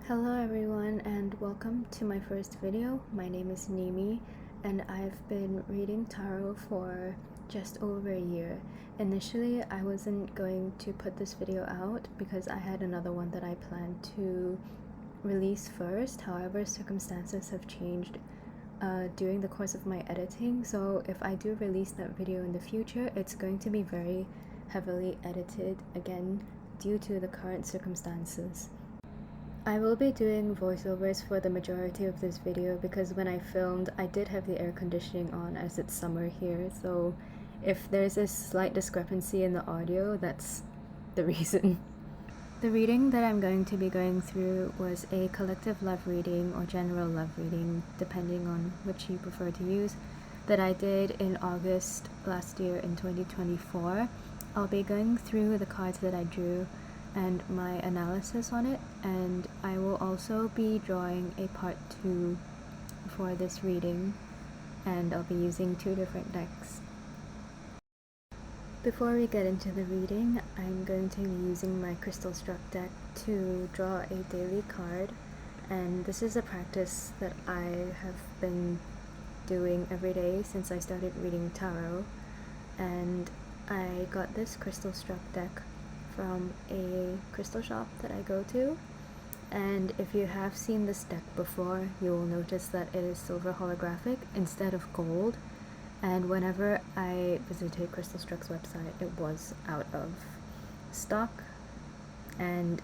Hello everyone and welcome to my first video. My name is Nimi and I've been reading tarot for just over a year. Initially I wasn't going to put this video out because I had another one that I planned to release first. However, circumstances have changed during the course of my editing, so if I do release that video in the future, it's going to be very heavily edited again due to the current circumstances. I will be doing voiceovers for the majority of this video because when I filmed, I did have the air conditioning on as it's summer here, so if there's a slight discrepancy in the audio, that's the reason. The reading that I'm going to be going through was a collective love reading or general love reading, depending on which you prefer to use, that I did in August last year in 2024. I'll be going through the cards that I drew and my analysis on it, and I will also be drawing a part 2 for this reading, and I'll be using 2 different decks. Before we get into the reading, I'm going to be using my Crystal Struck deck to draw a daily card, and this is a practice that I have been doing every day since I started reading tarot, and I got this Crystal Struck deck from a crystal shop that I go to, and if you have seen this deck before, you will notice that it is silver holographic instead of gold, and whenever I visited Crystal Struck's website, it was out of stock, and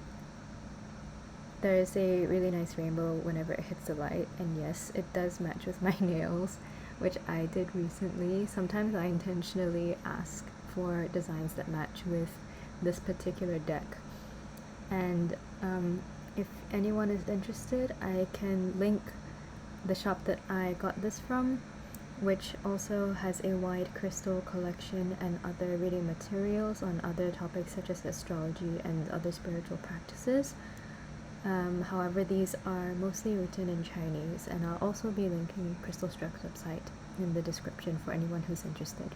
there is a really nice rainbow whenever it hits the light, and yes, it does match with my nails, which I did recently. Sometimes I intentionally ask for designs that match with this particular deck, and if anyone is interested, I can link the shop that I got this from, which also has a wide crystal collection and other reading materials on other topics such as astrology and other spiritual practices. However, these are mostly written in Chinese, and I'll also be linking Crystal Struck's website in the description for anyone who's interested.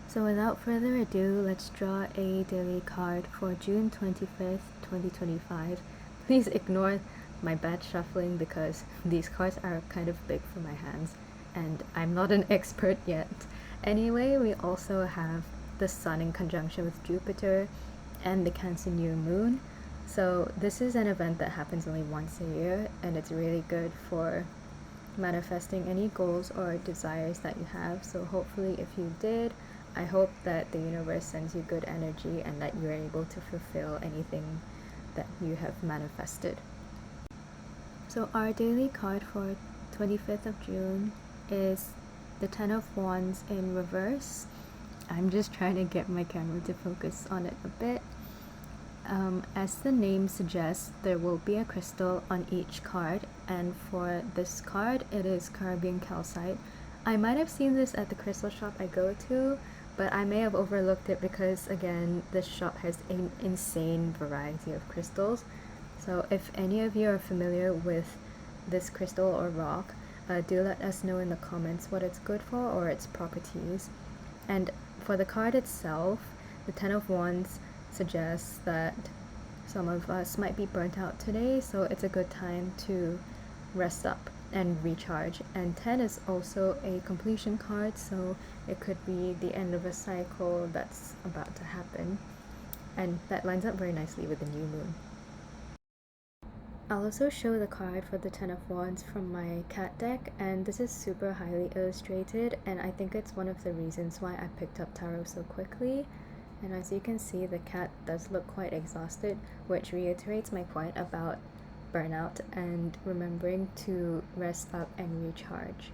So without further ado, let's draw a daily card for June 25th, 2025. Please ignore my bad shuffling because these cards are kind of big for my hands and I'm not an expert yet. Anyway, we also have the Sun in conjunction with Jupiter and the Cancer new moon. So this is an event that happens only once a year, and it's really good for manifesting any goals or desires that you have. So hopefully if you did, I hope that the universe sends you good energy and that you're able to fulfill anything that you have manifested. So our daily card for 25th of June is the Ten of Wands in reverse. I'm just trying to get my camera to focus on it a bit. As the name suggests, there will be a crystal on each card, and for this card it is Caribbean calcite. I might have seen this at the crystal shop I go to, but I may have overlooked it because, again, this shop has an insane variety of crystals. So if any of you are familiar with this crystal or rock, do let us know in the comments what it's good for or its properties. And for the card itself, the Ten of Wands suggests that some of us might be burnt out today, so it's a good time to rest up and recharge. And 10 is also a completion card, so it could be the end of a cycle that's about to happen, and that lines up very nicely with the new moon. I'll also show the card for the Ten of Wands from my cat deck, and this is super highly illustrated, and I think it's one of the reasons why I picked up tarot so quickly. And as you can see, the cat does look quite exhausted, which reiterates my point about burnout and remembering to rest up and recharge.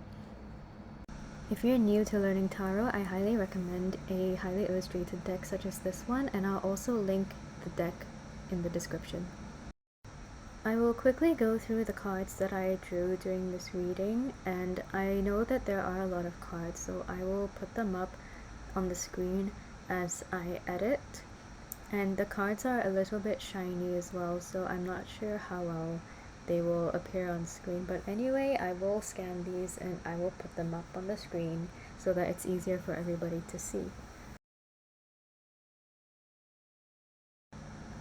If you're new to learning tarot, I highly recommend a highly illustrated deck such as this one, and I'll also link the deck in the description. I will quickly go through the cards that I drew during this reading, and I know that there are a lot of cards, so I will put them up on the screen as I edit. And the cards are a little bit shiny as well, so I'm not sure how well they will appear on screen, but anyway, I will scan these and I will put them up on the screen so that it's easier for everybody to see.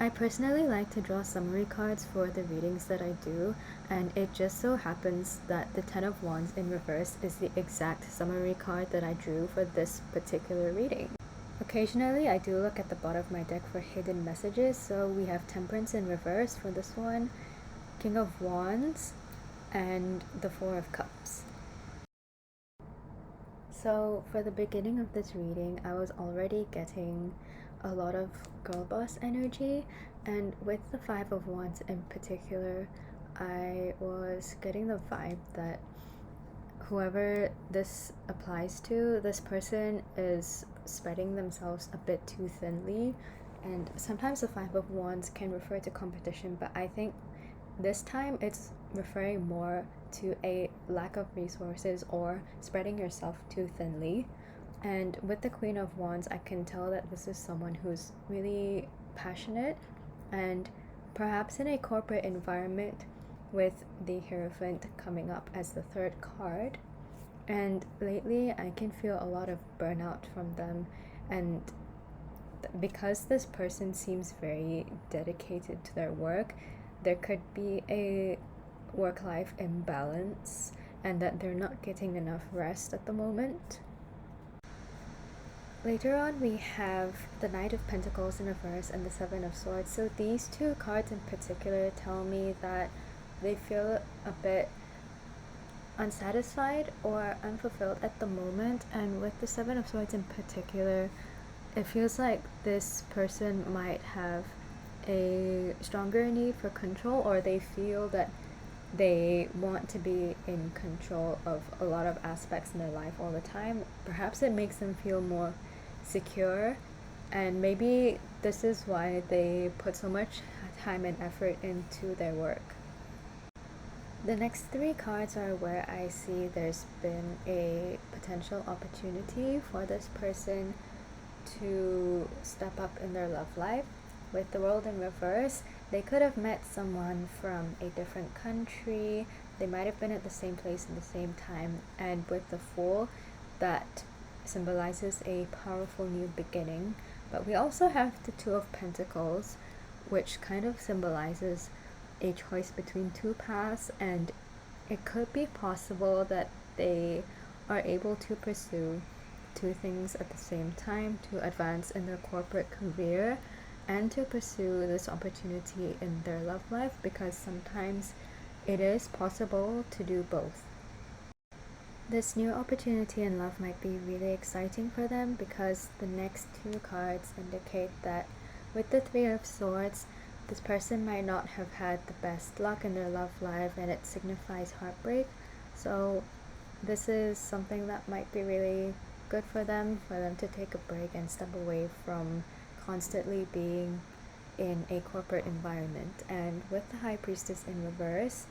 I personally like to draw summary cards for the readings that I do, and it just so happens that the Ten of Wands in reverse is the exact summary card that I drew for this particular reading. Occasionally, I do look at the bottom of my deck for hidden messages, so we have Temperance in reverse for this one, King of Wands, and the Four of Cups. So for the beginning of this reading, I was already getting a lot of girl boss energy, and with the Five of Wands in particular, I was getting the vibe that whoever this applies to, this person is spreading themselves a bit too thinly. And sometimes the Five of Wands can refer to competition, but I think this time it's referring more to a lack of resources or spreading yourself too thinly. And with the Queen of Wands, I can tell that this is someone who's really passionate and perhaps in a corporate environment, with the Hierophant coming up as the third card. And lately, I can feel a lot of burnout from them. And because this person seems very dedicated to their work, there could be a work-life imbalance and that they're not getting enough rest at the moment. Later on, we have the Knight of Pentacles in reverse and the Seven of Swords. So these two cards in particular tell me that they feel a bit unsatisfied or unfulfilled at the moment. And with the Seven of Swords in particular, it feels like this person might have a stronger need for control, or they feel that they want to be in control of a lot of aspects in their life all the time. Perhaps it makes them feel more secure, and maybe this is why they put so much time and effort into their work. The next three cards are where I see there's been a potential opportunity for this person to step up in their love life. With the World in reverse, they could have met someone from a different country. They might have been at the same place at the same time. And with the Fool, that symbolizes a powerful new beginning. But we also have the Two of Pentacles, which kind of symbolizes a choice between two paths, and it could be possible that they are able to pursue two things at the same time, to advance in their corporate career and to pursue this opportunity in their love life, because sometimes it is possible to do both. This new opportunity in love might be really exciting for them, because the next two cards indicate that with the Three of Swords, this person might not have had the best luck in their love life, and it signifies heartbreak. So this is something that might be really good for them to take a break and step away from constantly being in a corporate environment. And with the High Priestess in reverse,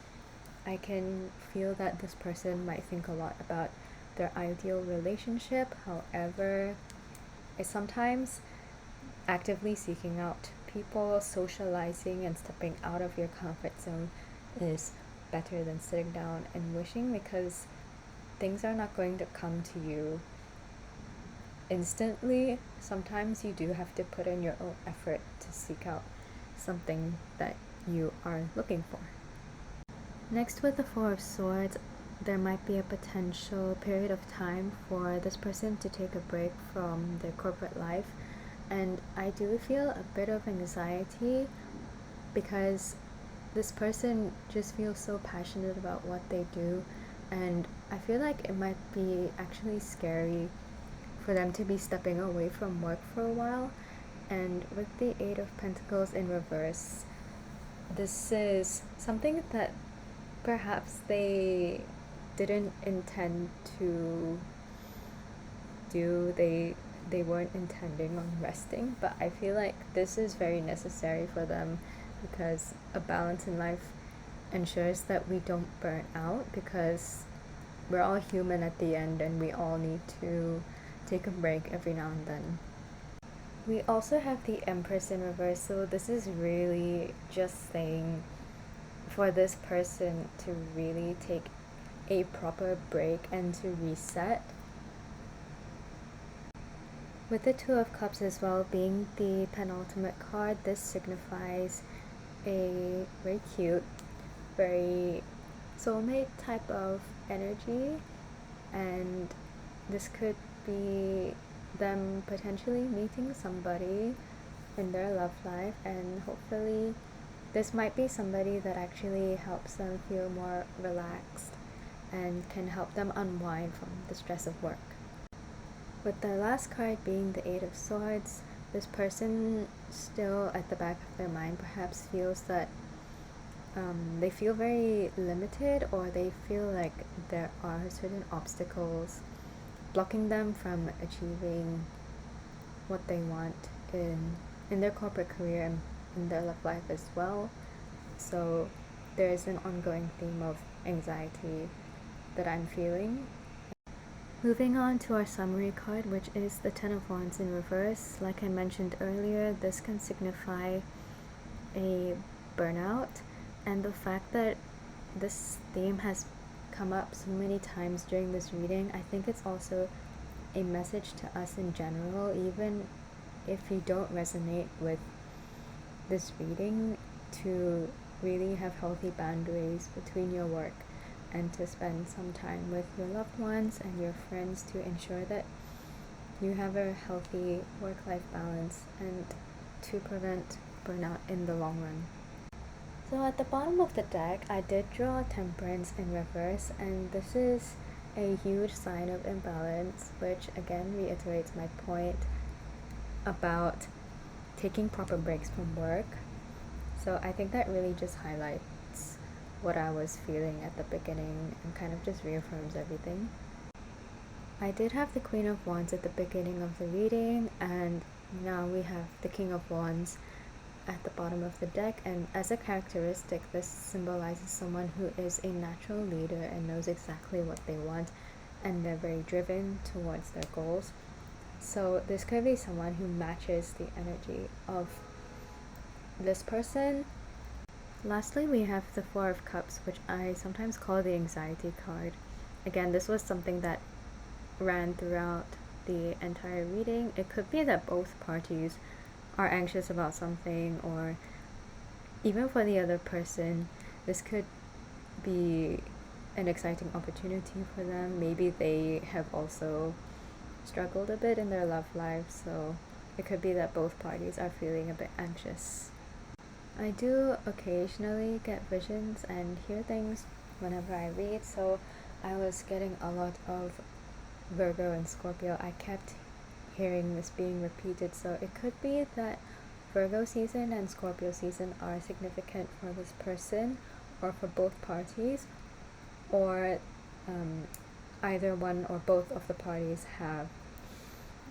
I can feel that this person might think a lot about their ideal relationship. However, it's sometimes actively seeking out people, socializing, and stepping out of your comfort zone is better than sitting down and wishing, because things are not going to come to you instantly. Sometimes you do have to put in your own effort to seek out something that you are looking for. Next, with the Four of Swords, there might be a potential period of time for this person to take a break from their corporate life. And I do feel a bit of anxiety, because this person just feels so passionate about what they do, and I feel like it might be actually scary for them to be stepping away from work for a while. And with the Eight of Pentacles in reverse, this is something that perhaps they didn't intend to do. They weren't intending on resting, but I feel like this is very necessary for them, because a balance in life ensures that we don't burn out, because we're all human at the end and we all need to take a break every now and then. We also have the Empress in reverse, so this is really just saying for this person to really take a proper break and to reset. With the Two of Cups as well being the penultimate card, this signifies a very cute, very soulmate type of energy, and this could be them potentially meeting somebody in their love life, and hopefully this might be somebody that actually helps them feel more relaxed and can help them unwind from the stress of work. With the last card being the Eight of Swords, this person still at the back of their mind perhaps feels that they feel very limited, or they feel like there are certain obstacles blocking them from achieving what they want in their corporate career and in their love life as well. So there is an ongoing theme of anxiety that I'm feeling. Moving on to our summary card, which is the Ten of Wands in reverse. Like I mentioned earlier, this can signify a burnout, and the fact that this theme has come up so many times during this reading, I think it's also a message to us in general, even if you don't resonate with this reading, to really have healthy boundaries between your work and to spend some time with your loved ones and your friends to ensure that you have a healthy work-life balance and to prevent burnout in the long run. So at the bottom of the deck, I did draw Temperance in reverse, and this is a huge sign of imbalance, which again reiterates my point about taking proper breaks from work. So I think that really just highlights what I was feeling at the beginning and kind of just reaffirms everything. I did have the Queen of Wands at the beginning of the reading, and now we have the King of Wands at the bottom of the deck, and as a characteristic, this symbolizes someone who is a natural leader and knows exactly what they want, and they're very driven towards their goals. So this could be someone who matches the energy of this person. Lastly, we have the Four of Cups, which I sometimes call the anxiety card. Again, this was something that ran throughout the entire reading. It could be that both parties are anxious about something, or even for the other person, this could be an exciting opportunity for them. Maybe they have also struggled a bit in their love life, so it could be that both parties are feeling a bit anxious. I do occasionally get visions and hear things whenever I read, so I was getting a lot of Virgo and Scorpio. I kept hearing this being repeated, so it could be that Virgo season and Scorpio season are significant for this person or for both parties, or either one or both of the parties have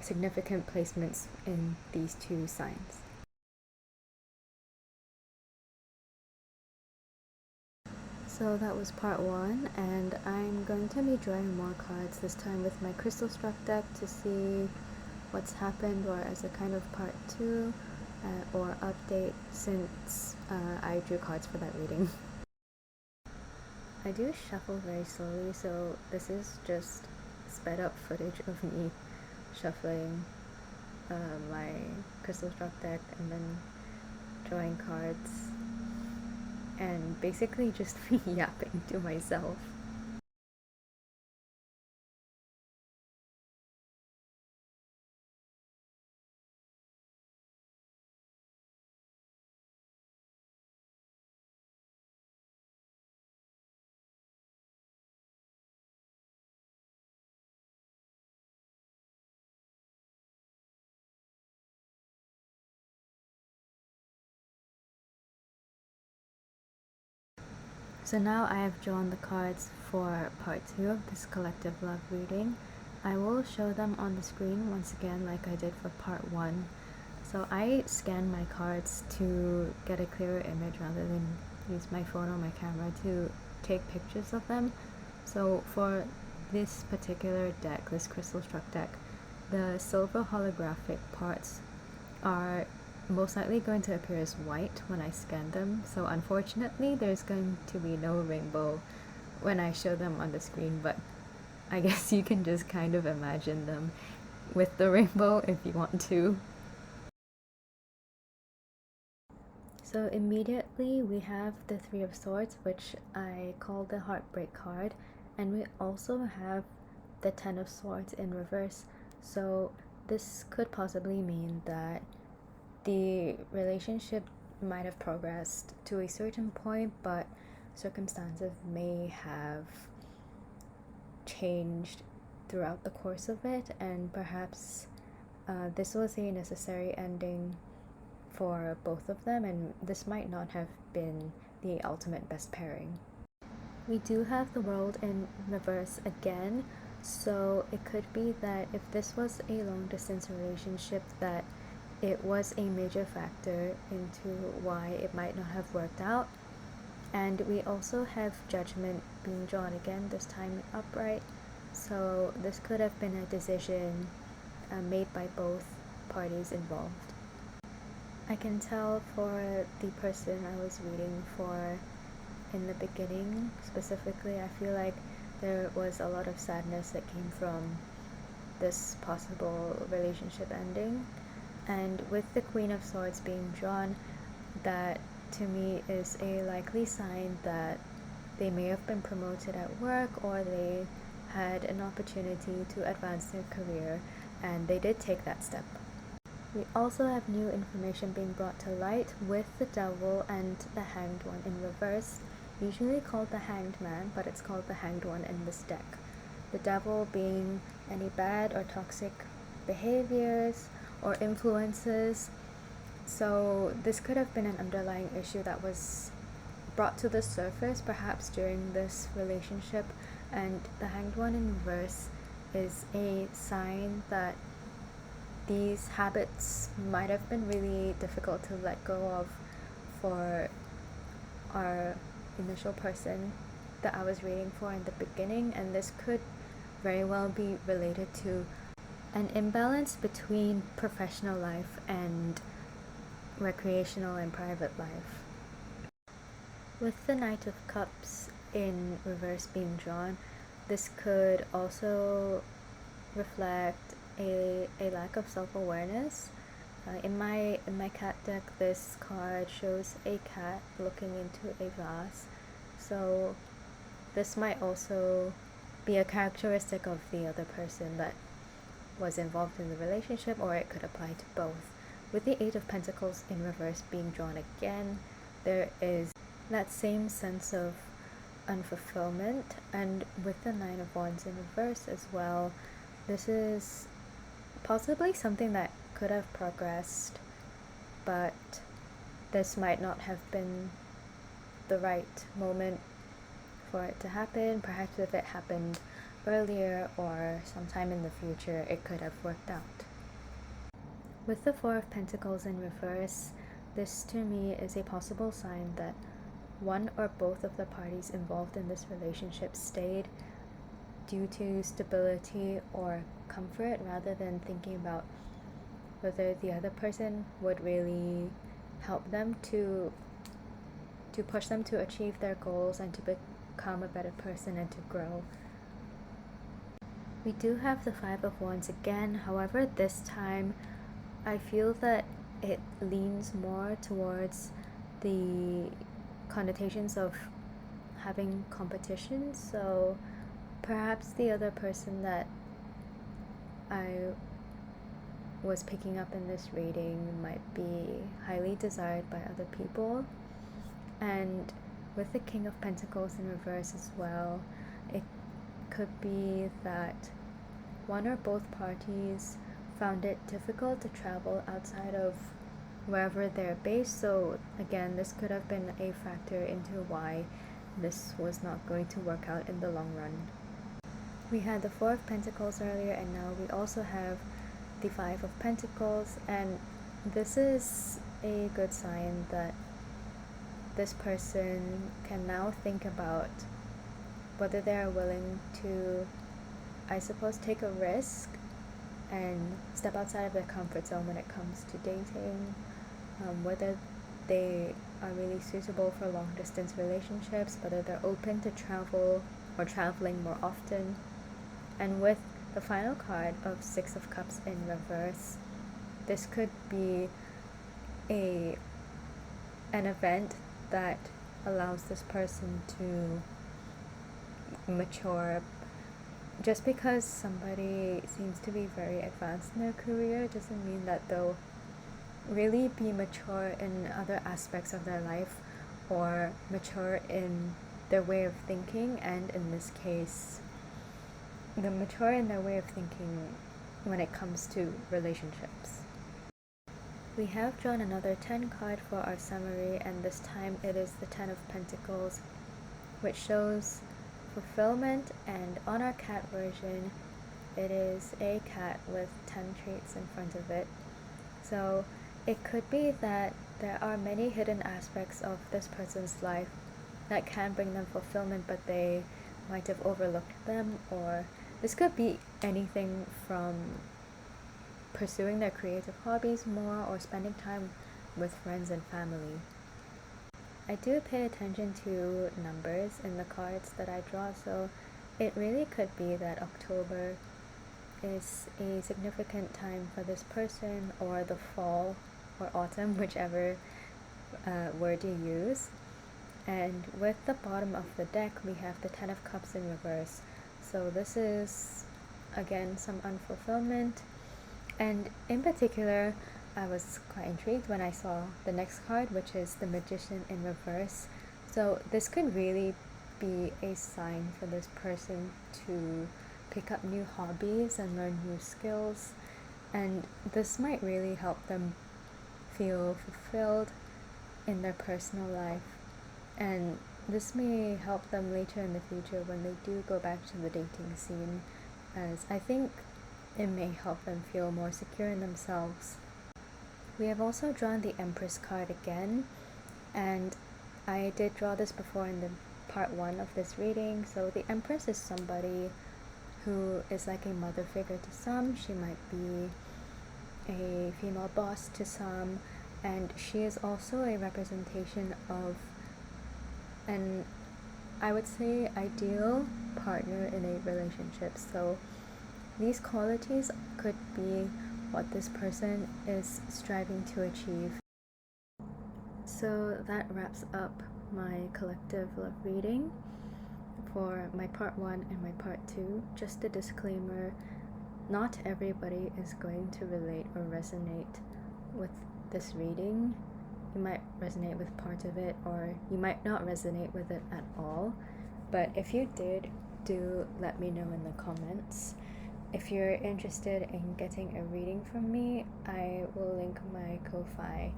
significant placements in these two signs. So that was part one, and I'm going to be drawing more cards this time with my crystal struck deck to see what's happened, or as a kind of part two or update, since I drew cards for that reading. I do shuffle very slowly, so this is just sped up footage of me shuffling my crystal struck deck and then drawing cards and basically just me yapping to myself. So now I have drawn the cards for part two of this collective love reading. I will show them on the screen once again like I did for part one. So I scan my cards to get a clearer image rather than use my phone or my camera to take pictures of them. So for this particular deck, this crystal struck deck, the silver holographic parts are most likely going to appear as white when I scan them, so unfortunately there's going to be no rainbow when I show them on the screen, but I guess you can just kind of imagine them with the rainbow if you want to. So immediately we have the Three of Swords, which I call the Heartbreak card, and we also have the Ten of Swords in reverse. So this could possibly mean that the relationship might have progressed to a certain point, but circumstances may have changed throughout the course of it, and perhaps this was a necessary ending for both of them, and this might not have been the ultimate best pairing. We do have the World in reverse again, so it could be that if this was a long distance relationship, that it was a major factor into why it might not have worked out. And we also have Judgment being drawn again, this time upright, so this could have been a decision made by both parties involved. I can tell for the person I was reading for in the beginning specifically, I feel like there was a lot of sadness that came from this possible relationship ending. And with the Queen of Swords being drawn, that to me is a likely sign that they may have been promoted at work, or they had an opportunity to advance their career, and they did take that step. We also have new information being brought to light with the Devil and the Hanged One in reverse, usually called the Hanged Man, but it's called the Hanged One in this deck. The Devil being any bad or toxic behaviors or influences. So this could have been an underlying issue that was brought to the surface perhaps during this relationship, and the Hanged One in reverse is a sign that these habits might have been really difficult to let go of for our initial person that I was reading for in the beginning, and this could very well be related to an imbalance between professional life and recreational and private life. With the Knight of Cups in reverse being drawn, this could also reflect a lack of self-awareness. In my cat deck, this card shows a cat looking into a vase, so this might also be a characteristic of the other person that was involved in the relationship, or it could apply to both. With the Eight of Pentacles in reverse being drawn again, there is that same sense of unfulfillment, and with the Nine of Wands in reverse as well, this is possibly something that could have progressed, but this might not have been the right moment for it to happen. Perhaps if it happened earlier or sometime in the future, it could have worked out. With the Four of Pentacles in reverse, this to me is a possible sign that one or both of the parties involved in this relationship stayed due to stability or comfort, rather than thinking about whether the other person would really help them to push them to achieve their goals and to become a better person and to grow. We do have the Five of Wands again, however this time I feel that it leans more towards the connotations of having competition, so perhaps the other person that I was picking up in this reading might be highly desired by other people. And with the King of Pentacles in reverse as well, it could be that one or both parties found it difficult to travel outside of wherever they're based, so again this could have been a factor into why this was not going to work out in the long run. We had the Four of Pentacles earlier, and now we also have the Five of Pentacles, and this is a good sign that this person can now think about whether they are willing to, I suppose, take a risk and step outside of their comfort zone when it comes to dating, whether they are really suitable for long distance relationships, whether they're open to travel or traveling more often. And with the final card of Six of Cups in reverse, this could be an event that allows this person to mature. Just because somebody seems to be very advanced in their career doesn't mean that they'll really be mature in other aspects of their life or mature in their way of thinking, and in this case, the mature in their way of thinking when it comes to relationships. We have drawn another 10 card for our summary, and this time it is the 10 of Pentacles, which shows fulfillment, and on our cat version it is a cat with 10 treats in front of it. So it could be that there are many hidden aspects of this person's life that can bring them fulfillment, but they might have overlooked them, or this could be anything from pursuing their creative hobbies more or spending time with friends and family. I do pay attention to numbers in the cards that I draw, so it really could be that October is a significant time for this person, or the fall or autumn, whichever word you use. And with the bottom of the deck, we have the 10 of Cups in reverse. So this is, again, some unfulfillment. And in particular, I was quite intrigued when I saw the next card, which is the Magician in reverse. So this could really be a sign for this person to pick up new hobbies and learn new skills. And this might really help them feel fulfilled in their personal life. And this may help them later in the future when they do go back to the dating scene, as I think it may help them feel more secure in themselves. We have also drawn the Empress card again, and I did draw this before in the part 1 of this reading. So the Empress is somebody who is like a mother figure to some. She might be a female boss to some, and she is also a representation of an, I would say, ideal partner in a relationship. So these qualities could be what this person is striving to achieve. So that wraps up my collective love reading for my part 1 and my part 2. Just a disclaimer, not everybody is going to relate or resonate with this reading. You might resonate with part of it, or you might not resonate with it at all. But if you did, do let me know in the comments. If you're interested in getting a reading from me, I will link my Ko-Fi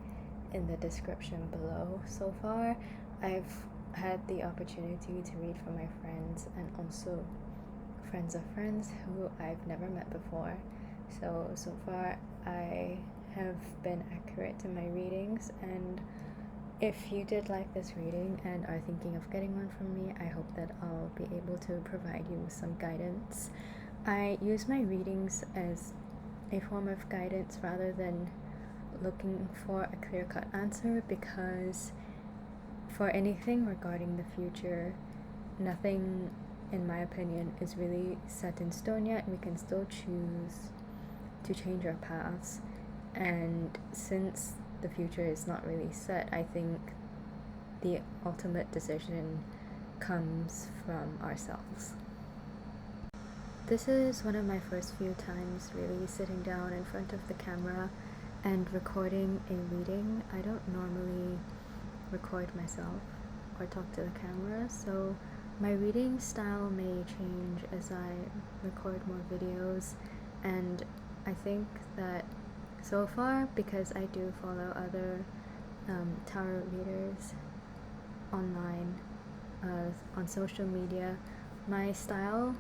in the description below. So far, I've had the opportunity to read for my friends and also friends of friends who I've never met before. So far I have been accurate to my readings, and if you did like this reading and are thinking of getting one from me, I hope that I'll be able to provide you with some guidance. I use my readings as a form of guidance rather than looking for a clear-cut answer, because for anything regarding the future, nothing, in my opinion, is really set in stone yet. We can still choose to change our paths, and since the future is not really set, I think the ultimate decision comes from ourselves. This is one of my first few times really sitting down in front of the camera and recording a reading. I don't normally record myself or talk to the camera, so my reading style may change as I record more videos. And I think that so far, because I do follow other tarot readers online, on social media, my style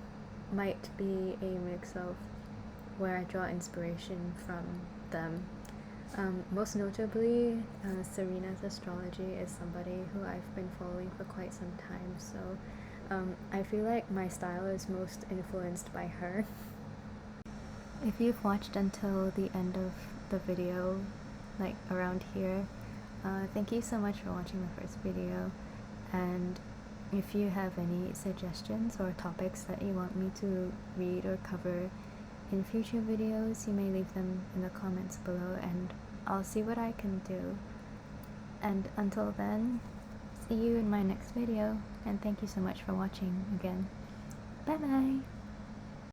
might be a mix of where I draw inspiration from them. Most notably, Serena's astrology is somebody who I've been following for quite some time, so I feel like my style is most influenced by her. If you've watched until the end of the video, like around here, thank you so much for watching the first video, and If you have any suggestions or topics that you want me to read or cover in future videos, you may leave them in the comments below and I'll see what I can do. And until then, see you in my next video, and thank you so much for watching again. Bye bye!